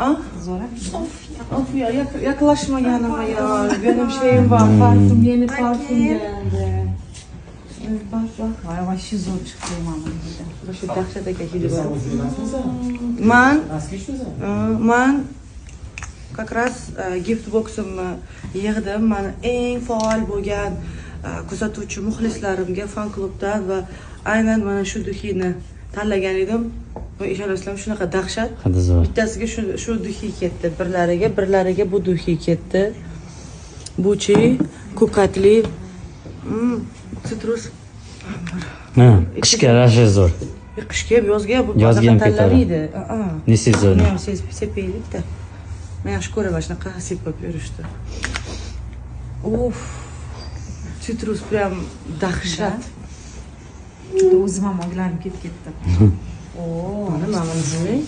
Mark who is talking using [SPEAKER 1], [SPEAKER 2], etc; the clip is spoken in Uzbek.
[SPEAKER 1] Ah?
[SPEAKER 2] Zo'ra.
[SPEAKER 1] Of ya yaklaşma yanıma ya. Benim şeyim var. Parfüm yeni parfüm geldi. Bak.
[SPEAKER 2] Voy, вообще zo'r chiqdi mana dedi.
[SPEAKER 1] Shu dahshatga kelib. Man как раз gift boximni yig'dim. Mani eng faol bo'lgan kuzatuvchi muxlislarimga fan klubdan va aynan mana shu duxini tanlagan edim. Va ishonasizlar shunaqa dahshat. Bittasiga shu duxi ketdi, birlariga bu duxi ketdi. Buchi, ko'katli, sitrus.
[SPEAKER 3] Ha, qishga rashi zo'r.
[SPEAKER 1] Qishga ham yozga bu
[SPEAKER 3] Yozga ham
[SPEAKER 1] tanlanmaydi.
[SPEAKER 3] Ne sezon?
[SPEAKER 1] Men ham sepaylikda. Men yaxshi ko'raman shunaqa sepib yurishdi. Uf. Sitrus prям dahshat.
[SPEAKER 2] Juda o'zim ham o'ylanib ketdim.
[SPEAKER 1] Mana mana shunday.